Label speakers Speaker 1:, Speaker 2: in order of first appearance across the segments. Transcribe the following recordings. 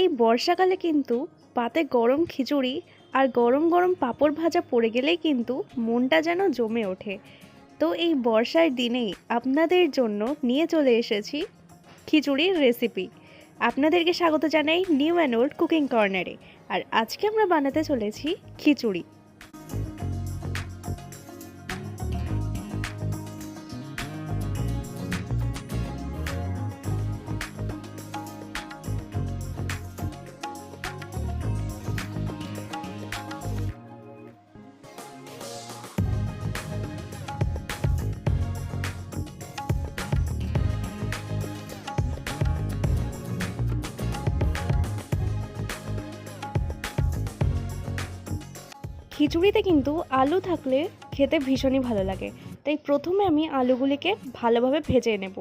Speaker 1: এই বর্ষাকালে কিন্তু পাতে গরম খিচুড়ি আর গরম গরম পাঁপড় ভাজা পড়ে গেলেই কিন্তু মনটা যেন জমে ওঠে। তো এই বর্ষার দিনেই আপনাদের জন্য নিয়ে চলে এসেছি খিচুড়ির রেসিপি। আপনাদেরকে স্বাগত জানাই নিউ অ্যান্ড ওল্ড কুকিং কর্নারে। আর আজকে আমরা বানাতে চলেছি খিচুড়ি। খিচুড়িতে কিন্তু আলু থাকলে খেতে ভীষণই ভালো লাগে। তাই প্রথমে আমি আলুগুলিকে ভালোভাবে ভেজে নেব।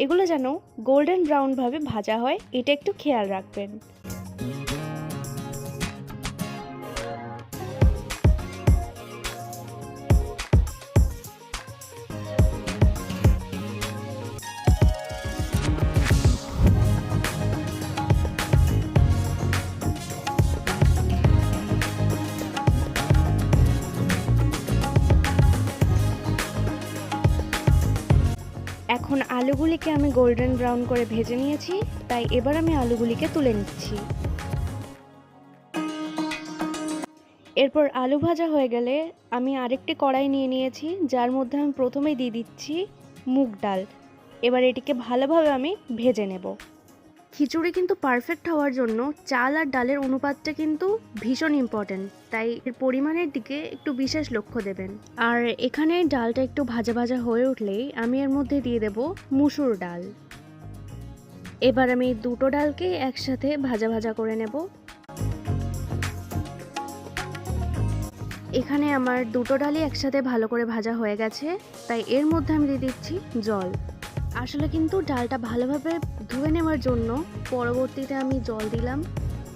Speaker 1: এগুলো যেন গোল্ডেন ব্রাউনভাবে ভাজা হয়, এটা একটু খেয়াল রাখবেন। এখন আলুগুলিকে আমি গোল্ডেন ব্রাউন করে ভেজে নিয়েছি, তাই এবার আমি আলুগুলিকে তুলে নিচ্ছি। এরপর আলু ভাজা হয়ে গেলে আমি আরেকটি কড়াই নিয়ে নিয়েছি, যার মধ্যে আমি প্রথমেই দিয়ে দিচ্ছি মুগ ডাল। এবার এটিকে ভালোভাবে আমি ভেজে নেব। খিচুড়ি কিন্তু পারফেক্ট হওয়ার জন্য চাল আর ডালের অনুপাতটা কিন্তু ভীষণ ইম্পর্ট্যান্ট, তাই এর পরিমাণের দিকে একটু বিশেষ লক্ষ্য দেবেন। আর এখানে ডালটা একটু ভাজা ভাজা হয়ে উঠলেই আমি এর মধ্যে দিয়ে দেব মুসুর ডাল। এবার আমি দুটো ডালকে একসাথে ভাজা ভাজা করে নেব। এখানে আমার দুটো ডালই একসাথে ভালো করে ভাজা হয়ে গেছে, তাই এর মধ্যে আমি দিয়ে দিচ্ছি জল। আসলে কিন্তু ডালটা ভালোভাবে ধুয়ে নেওয়ার জন্য পরবর্তীতে আমি জল দিলাম।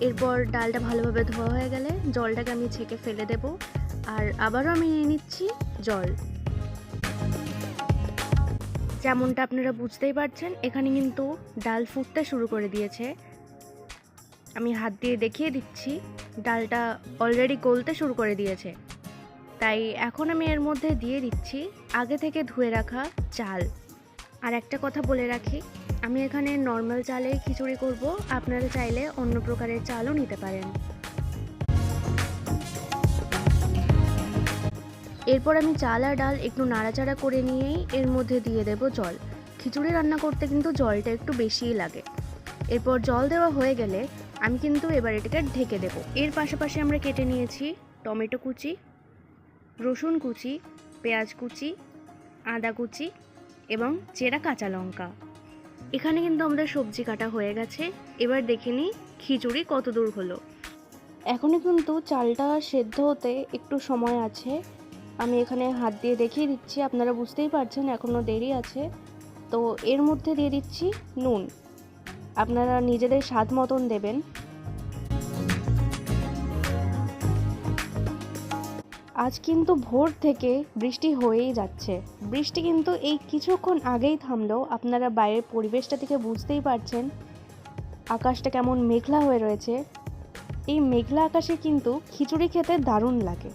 Speaker 1: এরপর ডালটা ভালোভাবে ধোয়া হয়ে গেলে জলটাকে আমি ছেঁকে ফেলে দেব, আর আবারও আমি নিয়ে নিচ্ছি জল। যেমনটা আপনারা বুঝতেই পারছেন, এখানে কিন্তু ডাল ফুটতে শুরু করে দিয়েছে। আমি হাত দিয়ে দেখিয়ে দিচ্ছি, ডালটা অলরেডি গলতে শুরু করে দিয়েছে। তাই এখন আমি এর মধ্যে দিয়ে দিচ্ছি আগে থেকে ধুয়ে রাখা চাল। আর একটা কথা বলে রাখি, আমি এখানে নর্মাল চালে খিচুড়ি করব, আপনারা চাইলে অন্য প্রকারের চালও নিতে পারেন। এরপর আমি চাল আর ডাল একটু নাড়াচাড়া করে নিয়েই এর মধ্যে দিয়ে দেব জল। খিচুড়ি রান্না করতে কিন্তু জলটা একটু বেশিই লাগে। এরপর জল দেওয়া হয়ে গেলে আমি কিন্তু এবার এটাকে ঢেকে দেব। এর পাশাপাশি আমরা কেটে নিয়েছি টমেটো কুচি, রসুন কুচি, পেঁয়াজ কুচি, আদা কুচি এবং চেরা কাঁচা লঙ্কা। এখানে কিন্তু আমাদের সবজি কাটা হয়ে গেছে। এবার দেখে নিই খিচুড়ি কত দূর হলো। এখনও কিন্তু চালটা সেদ্ধ হতে একটু সময় আছে। আমি এখানে হাত দিয়ে দেখিয়ে দিচ্ছি, আপনারা বুঝতেই পারছেন এখনও দেরি আছে। তো এর মধ্যে দিয়ে দিচ্ছি নুন। আপনারা নিজেদের স্বাদ মতন দেবেন। আজ কিন্তু ভোর থেকে বৃষ্টি হয়েই যাচ্ছে। বৃষ্টি কিন্তু এই কিছুক্ষণ আগেই থামলো। আপনারা বাইরের পরিবেশটা থেকে বুঝতেই পারছেন আকাশটা কেমন মেঘলা হয়ে রয়েছে। এই মেঘলা আকাশে কিন্তু খিচুড়ি খেতে দারুণ লাগে।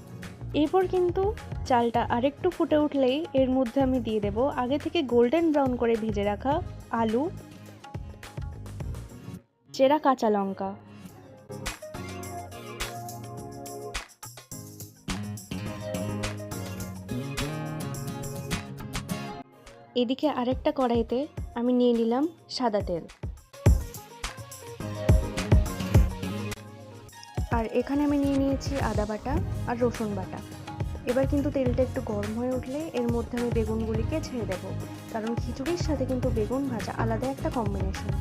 Speaker 1: এরপর কিন্তু চালটা আরেকটু ফুটে উঠলেই এর মধ্যে আমি দিয়ে দেব আগে থেকে গোল্ডেন ব্রাউন করে ভেজে রাখা আলু, চেরা কাঁচা লঙ্কা। এদিকে আরেকটা কড়াইতে আমি নিয়ে নিলাম সাদা তেল। আর এখানে আমি নিয়ে নিয়েছি আদা বাটা আর রসুন বাটা। এবার কিন্তু তেলটা একটু গরম হয়ে উঠলে এর মধ্যে আমি বেগুনগুলিকে ছেড়ে দেব, কারণ খিচুড়ির সাথে কিন্তু বেগুন ভাজা আলাদা একটা কম্বিনেশন।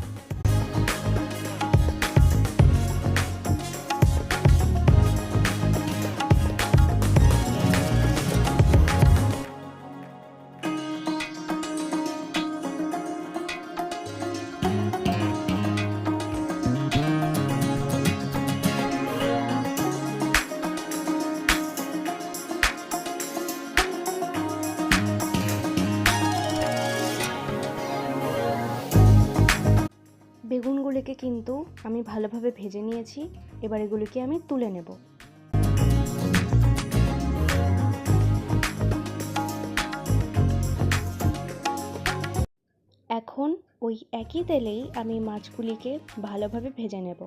Speaker 1: বেগুনগুলিকে কিন্তু আমি ভালোভাবে ভেজে নিয়েছি। এবার এগুলিকে আমি তুলে নেব। এখন ওই একই তেলেই আমি মাছগুলিকে ভালোভাবে ভেজে নেব।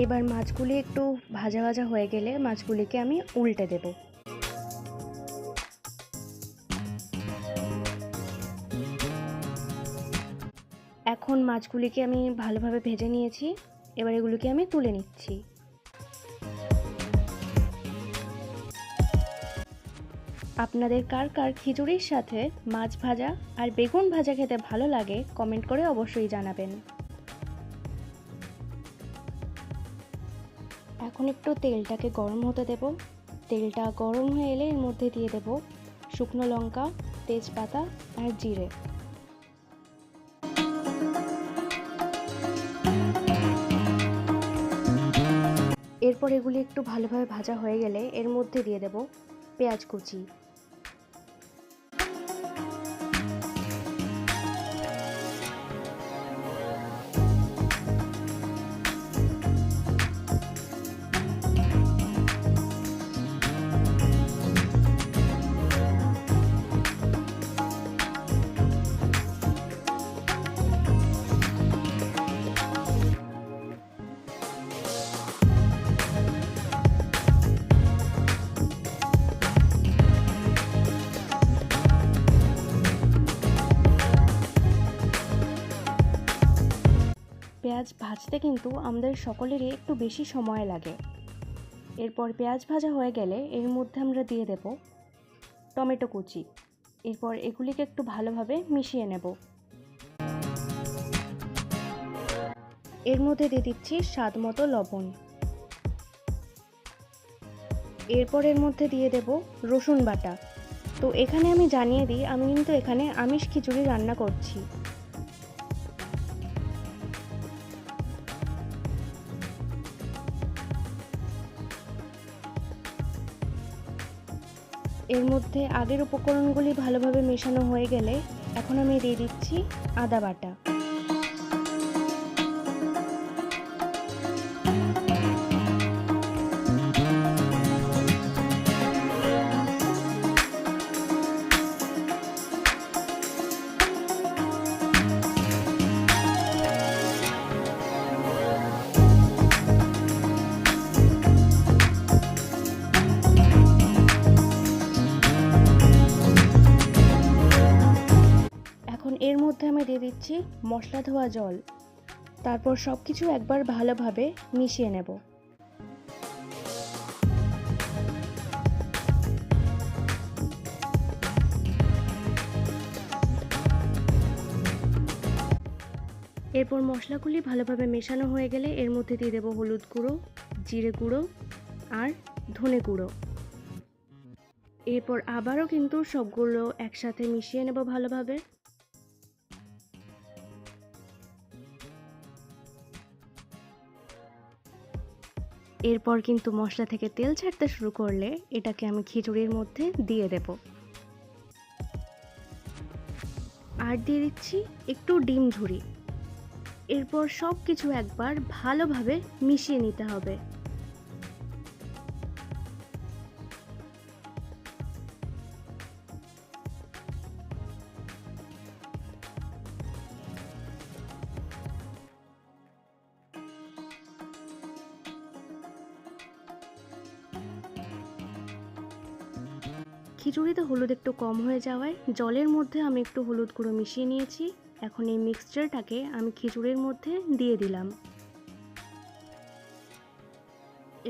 Speaker 1: এবার মাছগুলি একটু ভাজা ভাজা হয়ে গেলে মাছগুলিকে আমি উল্টে দেব। এখন মাছগুলিকে আমি ভালোভাবে ভেজে নিয়েছি। এবার এগুলিকে আমি তুলে নিচ্ছি। আপনাদের কার কার খিচুড়ির সাথে মাছ ভাজা আর বেগুন ভাজা খেতে ভালো লাগে কমেন্ট করে অবশ্যই জানাবেন। এখন একটু তেলটাকে গরম হতে দেব। তেলটা গরম হয়ে এলে এর মধ্যে দিয়ে দেব শুকনো লঙ্কা, তেজপাতা আর জিরে। এরপর এগুলি একটু ভালোভাবে ভাজা হয়ে গেলে এর মধ্যে দিয়ে দেব পেঁয়াজ কুচি। পেঁয়াজ ভাজতে কিন্তু আমাদের সকলেরই একটু বেশি সময় লাগে। এরপর পেঁয়াজ ভাজা হয়ে গেলে এর মধ্যে আমরা দিয়ে দেব টমেটো কুচি। এরপর এগুলিকে একটু ভালোভাবে মিশিয়ে নেব। এর মধ্যে দিয়ে দিচ্ছি স্বাদ মতো লবণ। এরপর এর মধ্যে দিয়ে দেব রসুন বাটা। তো এখানে আমি জানিয়ে দিই, আমি কিন্তু এখানে আমিষ খিচুড়ি রান্না করছি। এর মধ্যে আগের উপকরণগুলি ভালোভাবে মেশানো হয়ে গেলে এখন আমি দিয়ে দিচ্ছি আদা বাটা। এর মধ্যে আমি দিয়ে দিচ্ছি মশলা ধোয়া জল। তারপর সব কিছু একবার ভালোভাবে মিশিয়ে নেব। এরপর মশলাগুলি ভালোভাবে মেশানো হয়ে গেলে এর মধ্যে দিয়ে দেব হলুদ গুঁড়ো, জিরে গুঁড়ো আর ধনে গুঁড়ো। এরপর আবারও কিন্তু সবগুলো একসাথে মিশিয়ে নেব ভালোভাবে। এরপর কিন্তু মশলা থেকে তেল ছাড়তে শুরু করলে এটাকে আমি খিচুড়ির মধ্যে দিয়ে দেব। আর দিয়ে দিচ্ছি একটু ডিম ঝুরি। এরপর সব কিছু একবার ভালোভাবে মিশিয়ে নিতে হবে। খিচুড়িতে হলুদ একটু কম হয়ে যাওয়ায় জলের মধ্যে আমি একটু হলুদ গুঁড়ো মিশিয়ে নিয়েছি। এখন এই মিক্সচারটাকে আমি খিচুড়ির মধ্যে দিয়ে দিলাম।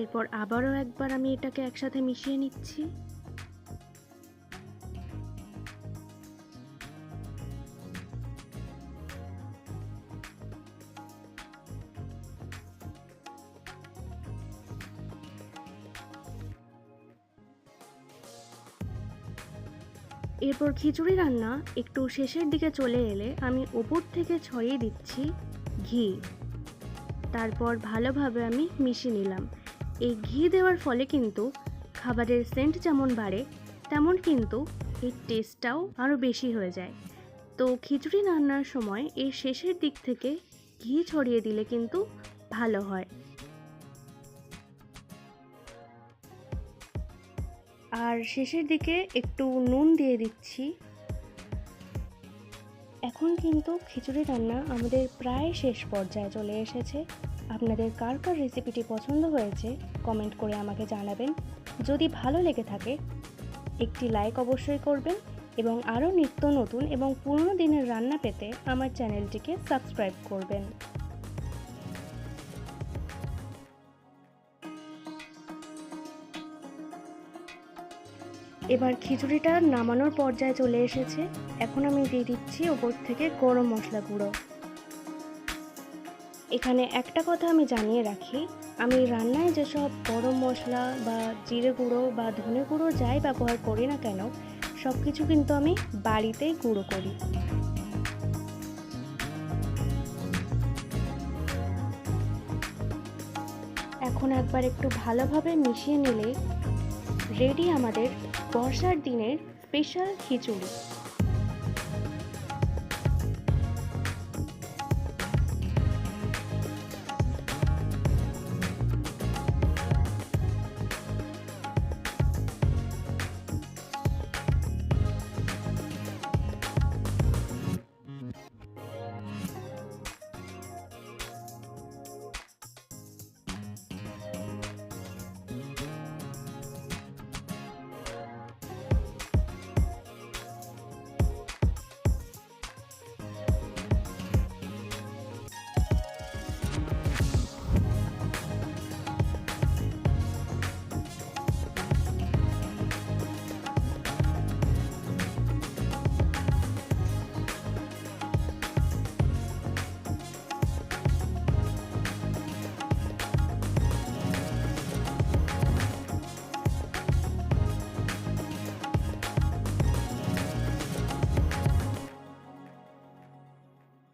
Speaker 1: এরপর আবারও একবার আমি এটাকে একসাথে মিশিয়ে নিচ্ছি। এরপর খিচুড়ি রান্না একটু শেষের দিকে চলে এলে আমি ওপর থেকে ছড়িয়ে দিচ্ছি ঘি। তারপর ভালোভাবে আমি মিশিয়ে নিলাম। এই ঘি দেওয়ার ফলে কিন্তু খাবারের সেন্ট যেমন বাড়ে, তেমন কিন্তু এই টেস্টটাও আরও বেশি হয়ে যায়। তো খিচুড়ি রান্নার সময় এর শেষের দিক থেকে ঘি ছড়িয়ে দিলে কিন্তু ভালো হয়। আর শেষের দিকে একটু নুন দিয়ে দিচ্ছি। এখন কিন্তু খিচুড়ি রান্না আমাদের প্রায় শেষ পর্যায়ে চলে এসেছে। আপনাদের কার কার রেসিপিটি পছন্দ হয়েছে কমেন্ট করে আমাকে জানাবেন। যদি ভালো লেগে থাকে একটি লাইক অবশ্যই করবেন এবং আরও নিত্য নতুন এবং পুরনো দিনের রান্না পেতে আমার চ্যানেলটিকে সাবস্ক্রাইব করবেন। এবার খিচুড়িটা নামানোর পর্যায়ে চলে এসেছে। এখন আমি দিয়ে দিচ্ছি ওপর থেকে গরম মশলা গুঁড়ো। এখানে একটা কথা আমি জানিয়ে রাখি, আমি রান্নায় যেসব গরম মশলা বা জিরে গুঁড়ো বা ধনে গুঁড়ো যাই ব্যবহার করি না কেন, সব কিছু কিন্তু আমি বাড়িতেই গুঁড়ো করি। এখন একবার একটু ভালোভাবে মিশিয়ে নিলে রেডি আমাদের বর্ষার দিনের স্পেশাল খিচুড়ি।